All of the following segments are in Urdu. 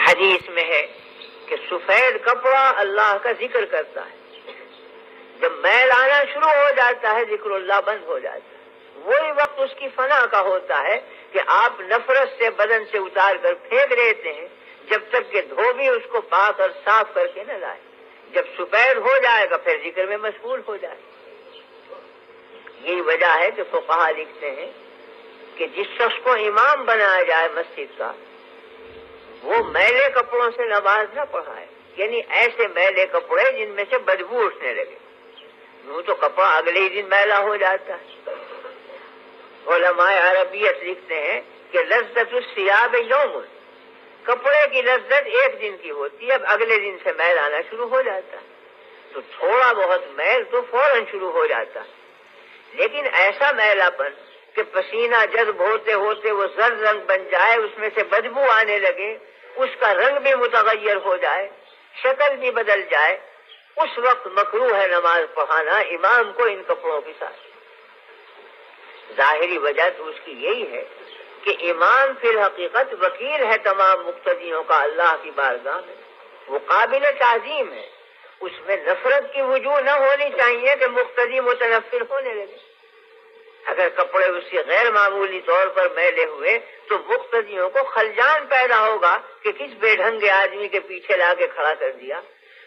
حدیث میں ہے کہ سفید کپڑا اللہ کا ذکر کرتا ہے، جب میل آنا شروع ہو جاتا ہے ذکر اللہ بند ہو جاتا ہے، وہی وقت اس کی فنا کا ہوتا ہے کہ آپ نفرت سے بدن سے اتار کر پھینک دیتے ہیں جب تک کہ دھوبی اس کو پاک اور صاف کر کے نہ لائے۔ جب سفید ہو جائے گا پھر ذکر میں مشغول ہو جائے۔ یہی وجہ ہے کہ فقہا لکھتے ہیں کہ جس شخص کو امام بنایا جائے مسجد کا، وہ میلے کپڑوں سے نماز نہ پڑھائے، یعنی ایسے میلے کپڑے جن میں سے بدبو اٹھنے لگے، یوں تو کپڑا اگلے ہی دن میلا ہو جاتا ہے۔ علماء عربیت لکھتے ہیں کہ لذت الثیاب یوم، کپڑے کی لذت ایک دن کی ہوتی ہے، اب اگلے دن سے میل آنا شروع ہو جاتا ہے، تو تھوڑا بہت میل تو فوراً شروع ہو جاتا ہے، لیکن ایسا میلا پن کہ پسینہ جذب ہوتے ہوتے وہ زرد رنگ بن جائے، اس میں سے بدبو آنے لگے، اس کا رنگ بھی متغیر ہو جائے، شکل بھی بدل جائے، اس وقت مکروہ ہے نماز پڑھانا امام کو ان کپڑوں کے ساتھ۔ ظاہری وجہ تو اس کی یہی ہے کہ امام فی الحقیقت وکیل ہے تمام مقتدیوں کا اللہ کی بارگاہ میں، وہ قابل تعظیم ہے، اس میں نفرت کی وجوہ نہ ہونی چاہیے کہ مقتدی متنفر ہونے لگے۔ اگر کپڑے اس سے غیر معمولی طور پر میلے ہوئے تو مقتدیوں کو خلجان پیدا ہوگا کہ کس بے ڈھنگے آدمی کے پیچھے لا کے کھڑا کر دیا،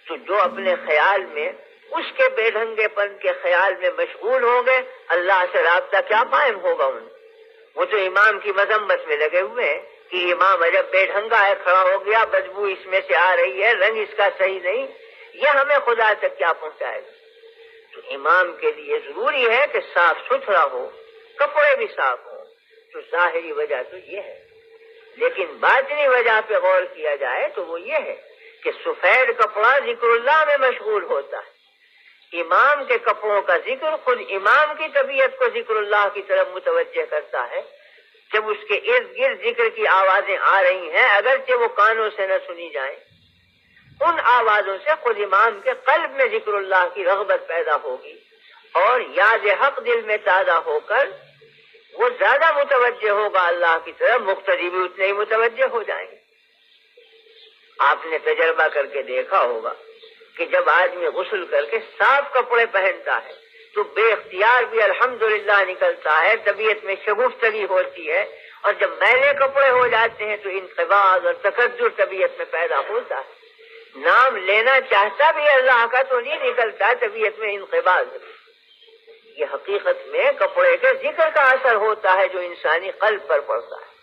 تو جو اپنے خیال میں اس کے بے ڈھنگے پن کے خیال میں مشغول ہوں گے، اللہ سے رابطہ کیا قائم ہوگا ان؟ وہ تو امام کی مذمت میں لگے ہوئے ہیں کہ امام عجب بے ڈھنگا ہے، کھڑا ہو گیا، بدبو اس میں سے آ رہی ہے، رنگ اس کا صحیح نہیں، یہ ہمیں خدا تک کیا پہنچائے گا؟ تو امام کے لیے ضروری ہے کہ صاف ستھرا ہو، کپڑے بھی صاف ہوں، تو ظاہری وجہ تو یہ ہے، لیکن باطنی وجہ پہ غور کیا جائے تو وہ یہ ہے کہ سفید کپڑا ذکر اللہ میں مشغول ہوتا ہے، امام کے کپڑوں کا ذکر خود امام کی طبیعت کو ذکر اللہ کی طرف متوجہ کرتا ہے۔ جب اس کے ارد گرد ذکر کی آوازیں آ رہی ہیں، اگرچہ وہ کانوں سے نہ سنی جائیں، ان آوازوں سے خود امام کے قلب میں ذکر اللہ کی رغبت پیدا ہوگی اور یاد حق دل میں تازہ ہو کر وہ زیادہ متوجہ ہوگا اللہ کی طرف، مقتدی بھی اتنے ہی متوجہ ہو جائیں گے۔ آپ نے تجربہ کر کے دیکھا ہوگا کہ جب آدمی غسل کر کے صاف کپڑے پہنتا ہے تو بے اختیار بھی الحمدللہ نکلتا ہے، طبیعت میں شگفتگی ہوتی ہے، اور جب میلے کپڑے ہو جاتے ہیں تو انقباض اور تکدر طبیعت میں پیدا ہوتا ہے، نام لینا چاہتا بھی اللہ کا تو نہیں نکلتا، طبیعت میں انقباض۔ یہ حقیقت میں کپڑے کے ذکر کا اثر ہوتا ہے جو انسانی قلب پر پڑتا ہے۔